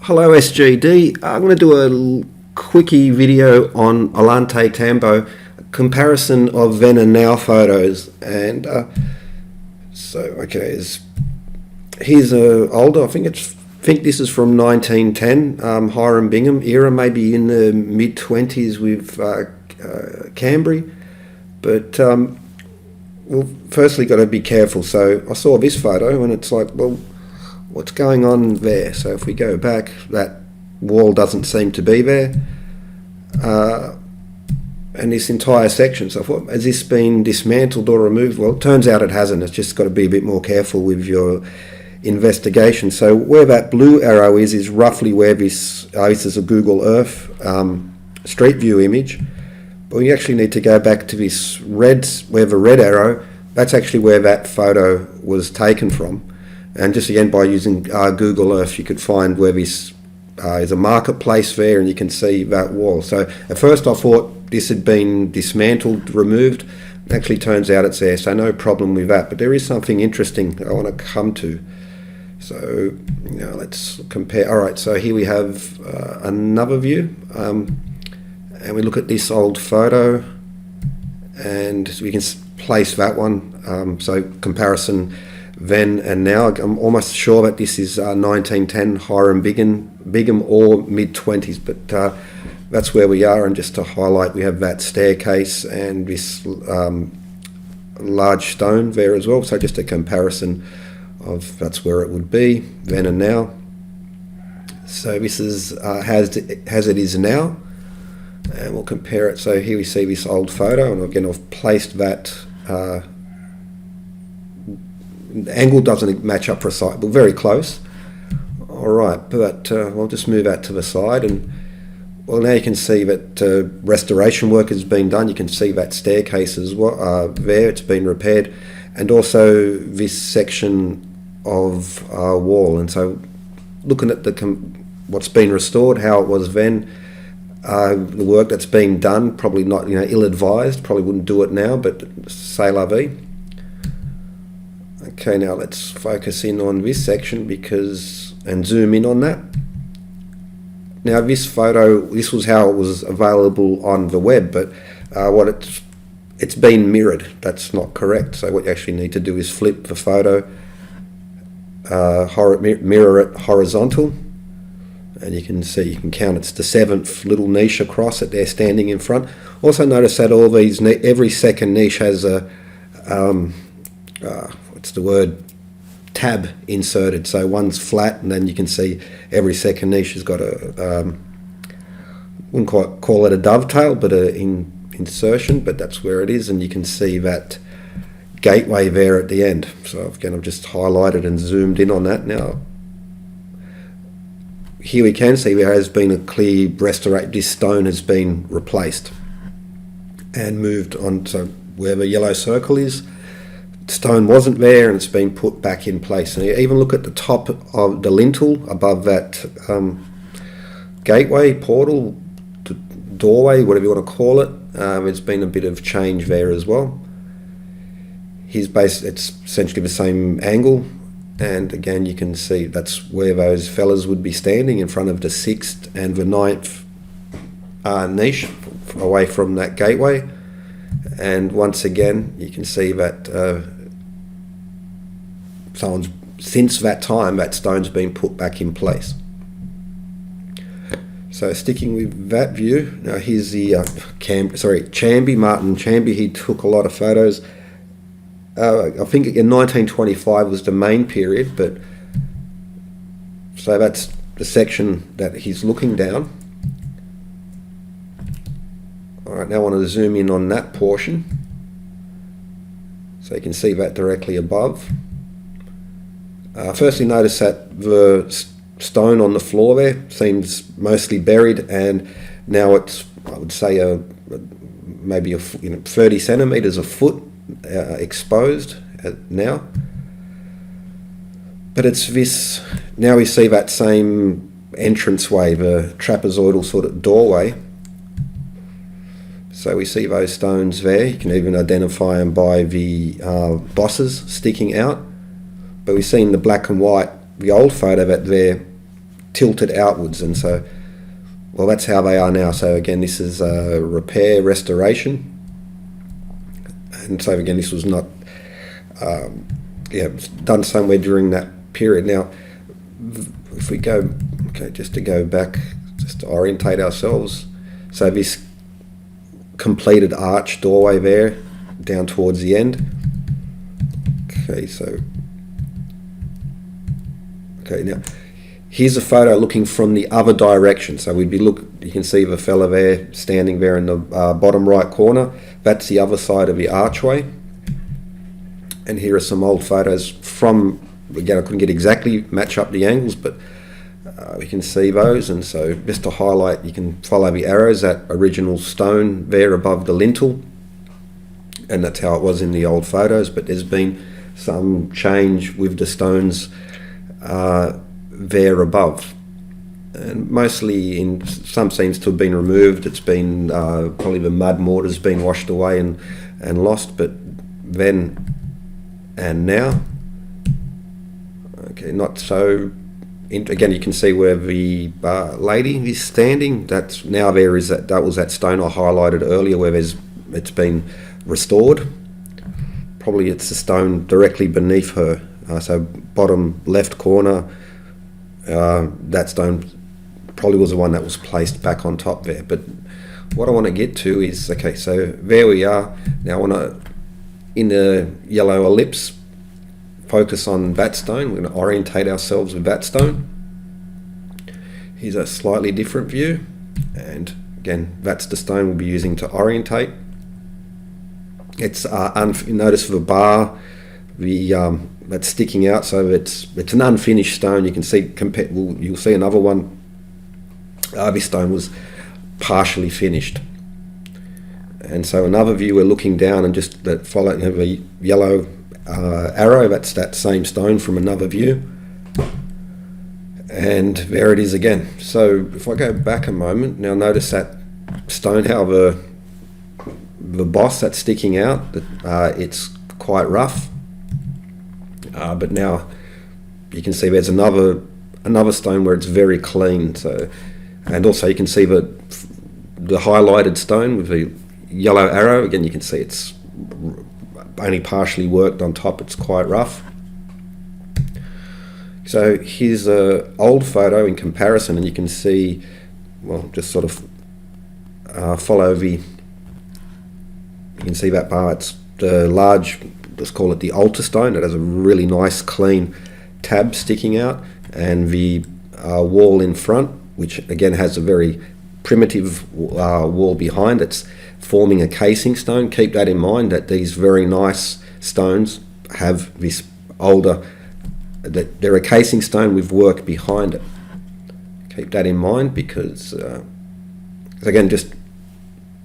Hello SGD, I'm going to do a quickie video on Ollantaytambo, comparison of then and now photos. And here's a older, I think this is from 1910, Hiram Bingham era, maybe in the mid-20s with Cambry. But well, firstly got to be careful. So I saw this photo and it's like, well, what's going on there? So if we go back, that wall doesn't seem to be there, and this entire section. So I thought, has this been dismantled or removed? Well, it turns out it hasn't. It's just got to be a bit more careful with your investigation. So where that blue arrow is roughly where this is a Google Earth Street View image. But we actually need to go back to this red, where the red arrow, that's actually where that photo was taken from. And just again, by using Google Earth, you could find where this is a marketplace there, and you can see that wall. So at first I thought this had been dismantled, removed. It actually turns out it's there, so no problem with that. But there is something interesting I want to come to. So let's compare. All right, so here we have another view, and we look at this old photo, and we can place that one. So comparison then and now. I'm almost sure that this is 1910 Hiram Bingham or mid-20s, but that's where we are. And just to highlight, we have that staircase and this large stone there as well. So just a comparison of that's where it would be then and now. So this is as it is now, and we'll compare it. So here we see this old photo, and again I've placed that. The angle doesn't match up precisely, but very close. Alright, but we'll just move that to the side, and well, now you can see that restoration work has been done. You can see that staircase as well, there, it's been repaired, and also this section of wall. And so looking at what's been restored, how it was then, the work that's been done, probably not ill-advised, probably wouldn't do it now, but c'est la vie. Okay, now let's focus in on this section and zoom in on that. Now this photo, this was how it was available on the web, but it's been mirrored. That's not correct. So what you actually need to do is flip the photo, mirror it horizontal, and you can see, you can count, it's the 7th little niche across that they're standing in front. Also notice that all these, every second niche has a what's the word, tab inserted. So one's flat, and then you can see every second niche has got a wouldn't quite call it a dovetail, but an insertion, but that's where it is. And you can see that gateway there at the end. So again, I've just highlighted and zoomed in on that. Now here we can see there has been a clear restoration. This stone has been replaced and moved on. So where the yellow circle is, stone wasn't there, and it's been put back in place. And you even look at the top of the lintel above that gateway, portal, doorway, whatever you want to call it. There's been a bit of change there as well. It's essentially the same angle, and again you can see that's where those fellas would be standing, in front of the 6th and the 9th niche, away from that gateway. And once again, you can see that since that time, that stone's been put back in place. So sticking with that view, now here's the Martin Chamby. He took a lot of photos. I think in 1925 was the main period, but so that's the section that he's looking down. Alright, now I want to zoom in on that portion, so you can see that directly above. Firstly, notice that the stone on the floor there seems mostly buried, and now it's, I would say, maybe 30 centimetres, a foot exposed now. But it's this, now we see that same entranceway, the trapezoidal sort of doorway. So we see those stones there. You can even identify them by the bosses sticking out. But we've seen the black and white, the old photo that there tilted outwards, and so, well, that's how they are now. So again, this is repair, restoration, and so again, this was not done somewhere during that period. Now, if we go, just to go back, just to orientate ourselves, so this completed arch doorway there down towards the end. Okay, now here's a photo looking from the other direction. So you can see the fella there standing there in the bottom right corner. That's the other side of the archway. And here are some old photos from, again, I couldn't get exactly match up the angles, but we can see those. And so just to highlight, you can follow the arrows, that original stone there above the lintel, and that's how it was in the old photos. But there's been some change with the stones there above, and mostly in some seems to have been removed. It's been probably the mud mortar's been washed away and lost. But then and now, okay, not so. Again, you can see where the lady is standing. That's now there is that was that stone I highlighted earlier where it's been restored. Probably it's the stone directly beneath her. So bottom left corner, that stone probably was the one that was placed back on top there. But what I want to get to is, okay, so there we are. Now I want to, in the yellow ellipse, focus on that stone. We're going to orientate ourselves with that stone. Here's a slightly different view, and again, that's the stone we'll be using to orientate. It's notice the bar, that's sticking out, so it's an unfinished stone. You can see, you'll see another one. This stone was partially finished, and so another view we're looking down and just that follow the yellow arrow. That's that same stone from another view, and there it is again. So if I go back a moment, now notice that stone, how the boss that's sticking out, it's quite rough. But now you can see there's another stone where it's very clean. So, and also you can see the highlighted stone with the yellow arrow. Again, you can see it's only partially worked on top. It's quite rough. So here's an old photo in comparison, and you can see, well, just sort of follow the. You can see that bar. It's the large, let's call it the altar stone. It has a really nice clean tab sticking out, and the wall in front, which again has a very primitive wall behind. It's forming a casing stone. Keep that in mind, that these very nice stones have this older, that they're a casing stone with work behind it. Keep that in mind, because again, just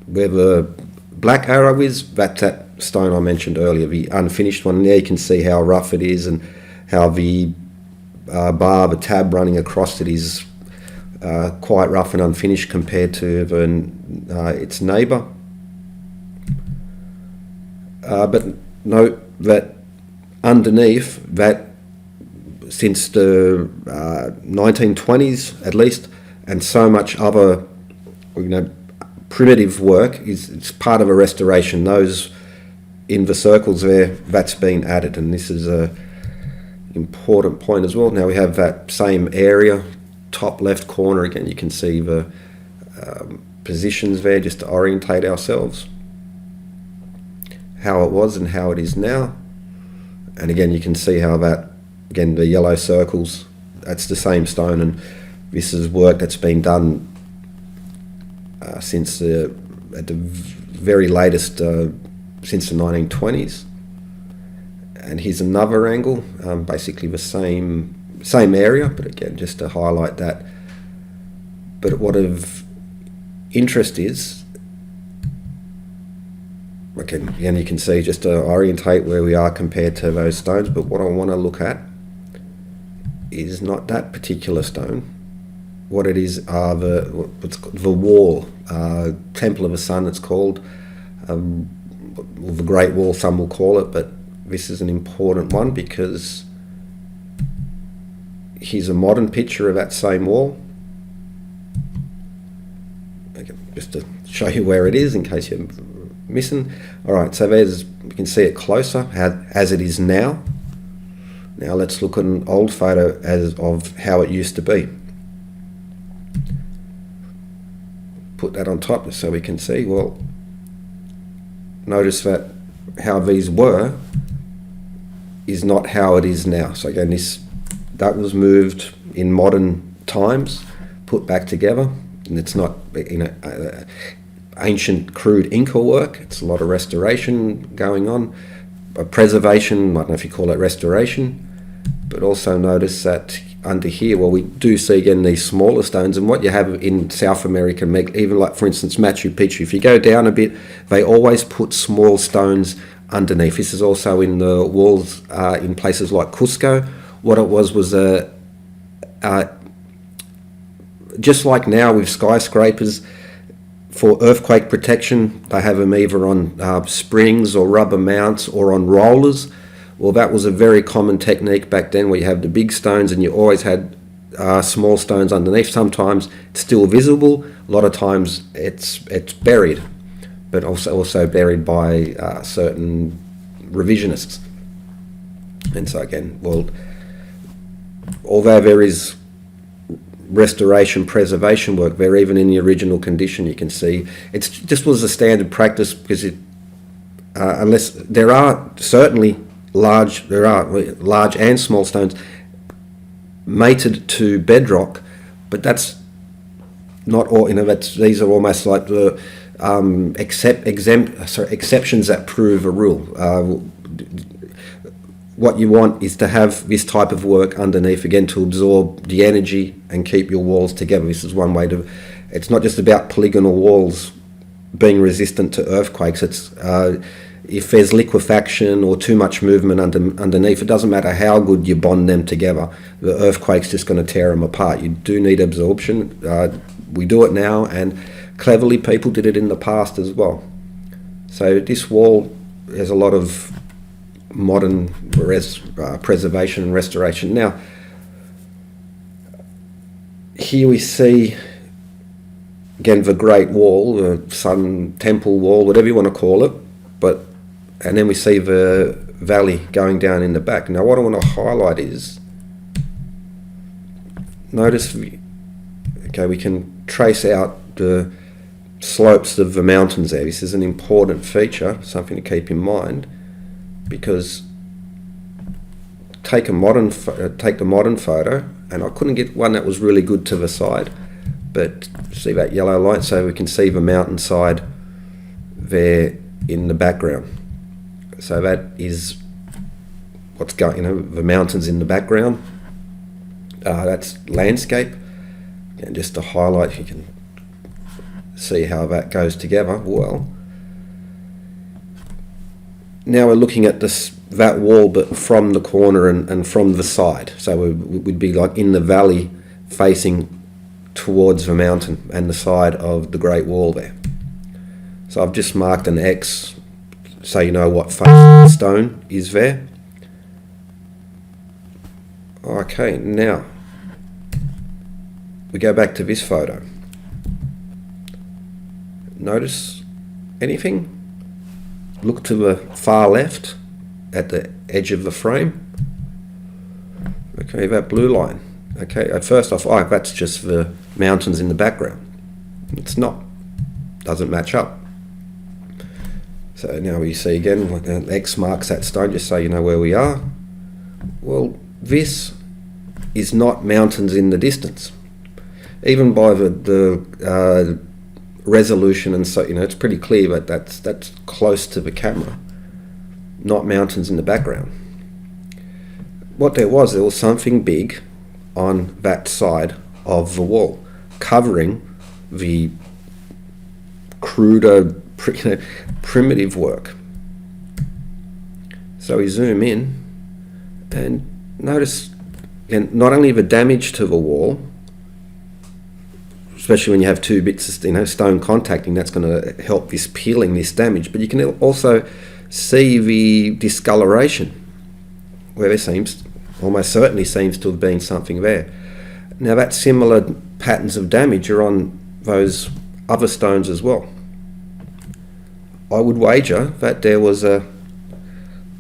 where the black arrow is, that's that stone I mentioned earlier, the unfinished one. There you can see how rough it is, and how the bar, the tab running across it is quite rough and unfinished compared to its neighbour. But note that underneath that, since the 1920s at least, and so much other, primitive work, it's part of a restoration. Those in the circles there, that's been added, and this is a important point as well. Now we have that same area, top left corner. Again, you can see the positions there, just to orientate ourselves, how it was and how it is now. And again, you can see how that, again, the yellow circles, that's the same stone, and this is work that's been done since at the very latest, since the 1920s. And here's another angle, basically the same area, but again, just to highlight that. But what of interest is, okay, again, you can see, just to orientate where we are compared to those stones, but what I want to look at is not that particular stone. What it is are the wall, Temple of the Sun it's called, the Great Wall some will call it, but this is an important one, because here's a modern picture of that same wall. Okay, just to show you where it is in case you're missing. Alright, so there's, you can see it closer as it is now. Now let's look at an old photo of how it used to be. Put that on top so we can see. Well, notice that how these were is not how it is now. So again, that was moved in modern times, put back together, and it's not, you know, ancient crude Inca work. It's a lot of restoration going on, preservation. I don't know if you call it restoration, but also notice that under here, well, we do see again these smaller stones, and what you have in South America, even like for instance Machu Picchu, if you go down a bit, they always put small stones underneath. This is also in the walls in places like Cusco. What it was just like now with skyscrapers, for earthquake protection, they have them either on springs or rubber mounts or on rollers. Well, that was a very common technique back then, where you have the big stones and you always had small stones underneath. Sometimes it's still visible. A lot of times it's buried, but also buried by certain revisionists. And so again, well, although there is restoration, preservation work there, even in the original condition, you can see it just was a standard practice, because unless there are certainly large and small stones mated to bedrock, but that's not all. You know, these are almost like the exceptions that prove a rule. What you want is to have this type of work underneath, again, to absorb the energy and keep your walls together. This is one way to. It's not just about polygonal walls being resistant to earthquakes. It's if there's liquefaction or too much movement underneath, it doesn't matter how good you bond them together, the earthquake's just going to tear them apart. You do need absorption. We do it now, and cleverly people did it in the past as well. So this wall has a lot of modern preservation and restoration. Now, here we see again the Great Wall, the Sun Temple Wall, whatever you want to call it, and then we see the valley going down in the back. Now, what I want to highlight is, notice, okay, we can trace out the slopes of the mountains there. This is an important feature, something to keep in mind, because take the modern photo, and I couldn't get one that was really good to the side, but see that yellow line, so we can see the mountainside there in the background. So that is what's going, you know, the mountains in the background. That's landscape, and just to highlight, you can see how that goes together well. Now we're looking at that wall, but from the corner and from the side. So we'd be like in the valley facing towards the mountain and the side of the Great Wall there. So I've just marked an X so you know what face the stone is there. Okay, now we go back to this photo. Notice anything? Look to the far left at the edge of the frame. Okay, that blue line. Okay, first off, that's just the mountains in the background. It's not. Doesn't match up. So now we see again, an X marks that stone, just so you know where we are. Well, this is not mountains in the distance. Even by the resolution, and so, you know, it's pretty clear that that's close to the camera, not mountains in the background. What there was something big on that side of the wall, covering the cruder, primitive work. So we zoom in and notice, and not only the damage to the wall, especially when you have two bits of, you know, stone contacting, that's going to help this peeling, this damage, but you can also see the discoloration where there seems, almost certainly seems to have been something there. Now that similar patterns of damage are on those other stones as well. I would wager that there was a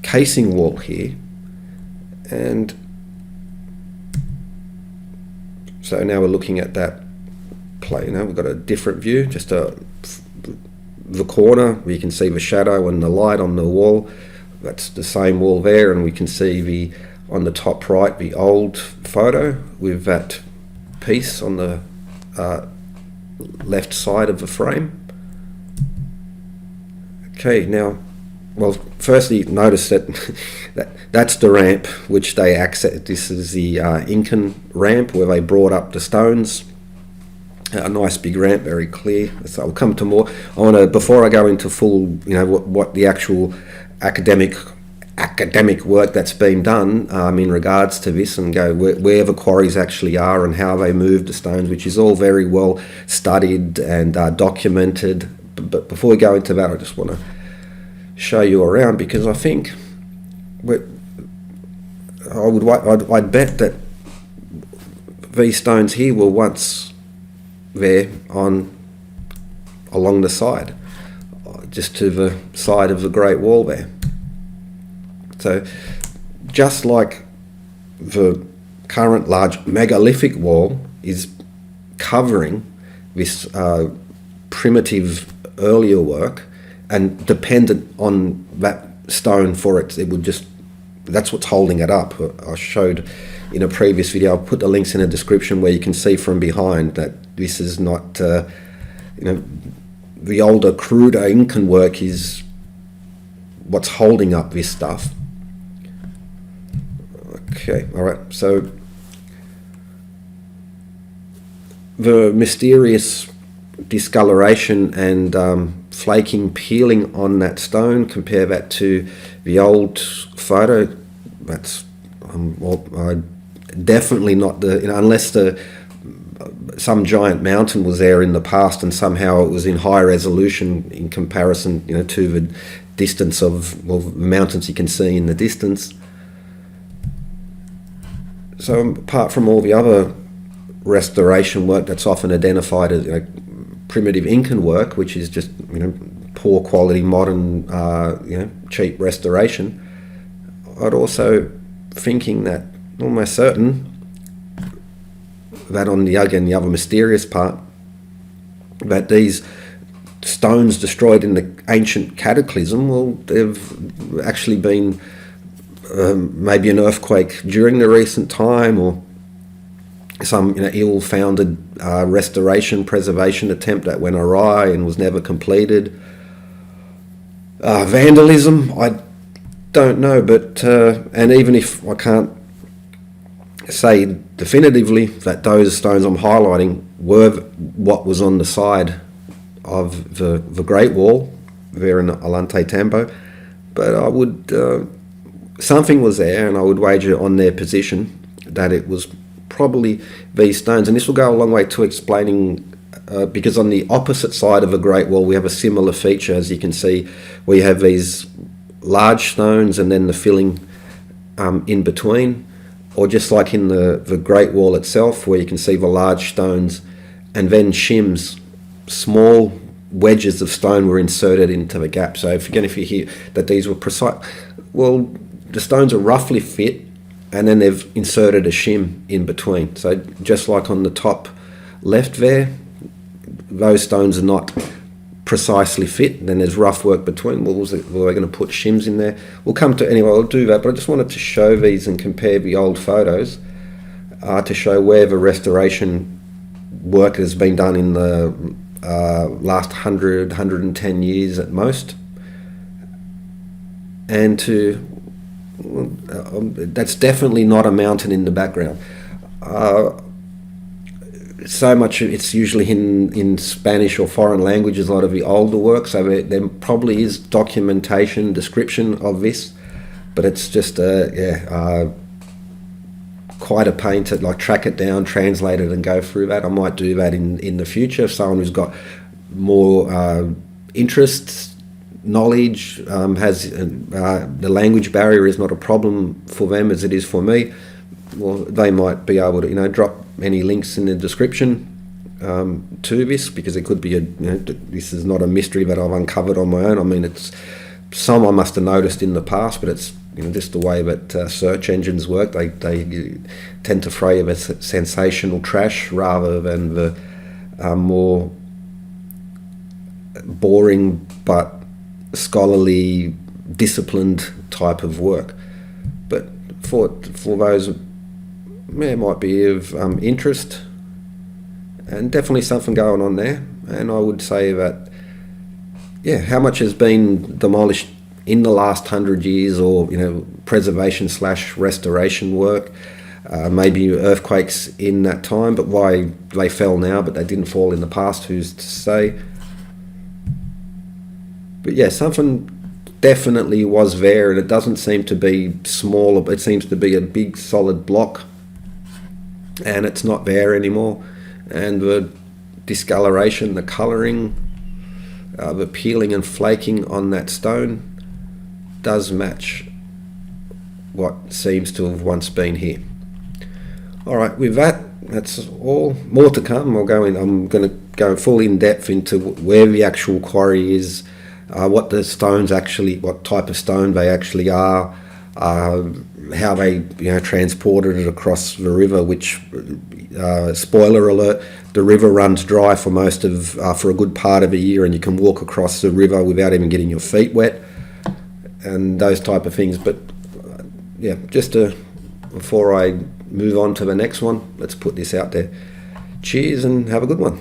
casing wall here, and so now we're looking at that play. We've got a different view, just the corner where you can see the shadow and the light on the wall. That's the same wall there, and we can see on the top right the old photo with that piece on the left side of the frame. Okay, now, well, firstly notice that's the ramp which they access. This is the Incan ramp where they brought up the stones. A nice big ramp, very clear. So I'll come to more. I want to, before I go into full, what the actual academic work that's been done in regards to this, and go where the quarries actually are and how they moved the stones, which is all very well studied and documented. But before we go into that, I just want to show you around, because I think I'd bet that these stones here were once there along the side, just to the side of the Great Wall there. So just like the current large megalithic wall is covering this primitive earlier work, and dependent on that stone for it would just, that's what's holding it up. I showed in a previous video, I'll put the links in the description, where you can see from behind that this is not, the older, cruder Incan work is what's holding up this stuff. Okay, all right, so the mysterious discoloration and flaking, peeling on that stone, compare that to the old photo. That's definitely not unless some giant mountain was there in the past and somehow it was in high resolution in comparison, to the distance of the mountains you can see in the distance. So apart from all the other restoration work that's often identified as primitive Incan work, which is just poor quality modern cheap restoration, I'd also thinking that almost certain that on the other mysterious part, that these stones destroyed in the ancient cataclysm, well, they've actually been maybe an earthquake during the recent time, or some ill-founded restoration preservation attempt that went awry and was never completed. Vandalism, I don't know, but and even if I can't say definitively that those stones I'm highlighting were what was on the side of the Great Wall there in Ollantaytambo, but I would something was there, and I would wager on their position that it was probably these stones. And this will go a long way to explaining, because on the opposite side of the Great Wall we have a similar feature, as you can see, where you have these large stones and then the filling in between, or just like in the Great Wall itself, where you can see the large stones and then shims, small wedges of stone were inserted into the gap. So if you hear that these were precise, well, the stones are roughly fit, and then they've inserted a shim in between. So just like on the top left there, those stones are not precisely fit, then there's rough work between. Well, we're going to put shims in there. We'll come to, anyway, I'll do that, but I just wanted to show these and compare the old photos to show where the restoration work has been done in the last 100, 110 years at most. And that's definitely not a mountain in the background. So much it's usually in Spanish or foreign languages, a lot of the older work, so there probably is documentation, description of this, but it's just quite a pain to track it down, translate it and go through that. I might do that in the future if someone who's got more interest, knowledge, has the language barrier is not a problem for them as it is for me. well, they might be able to, drop any links in the description to this, because it could be this is not a mystery that I've uncovered on my own. I mean, it's some I must have noticed in the past, but it's just the way that search engines work. They tend to favour sensational trash rather than the more boring but scholarly, disciplined type of work. But for those, it might be of interest, and definitely something going on there. And I would say that, how much has been demolished in the last 100 years, or preservation / restoration work, maybe earthquakes in that time, but why they fell now but they didn't fall in the past, who's to say? But something definitely was there, and it doesn't seem to be small. It seems to be a big solid block, and it's not there anymore. And the discoloration, the colouring, the peeling and flaking on that stone does match what seems to have once been here. All right, with that's all. More to come. I'm going to go full in depth into where the actual quarry is, what the stones actually, what type of stone they actually are, how they transported it across the river. Which, spoiler alert, the river runs dry for most of for a good part of a year, and you can walk across the river without even getting your feet wet, and those type of things. But before I move on to the next one, let's put this out there. Cheers and have a good one.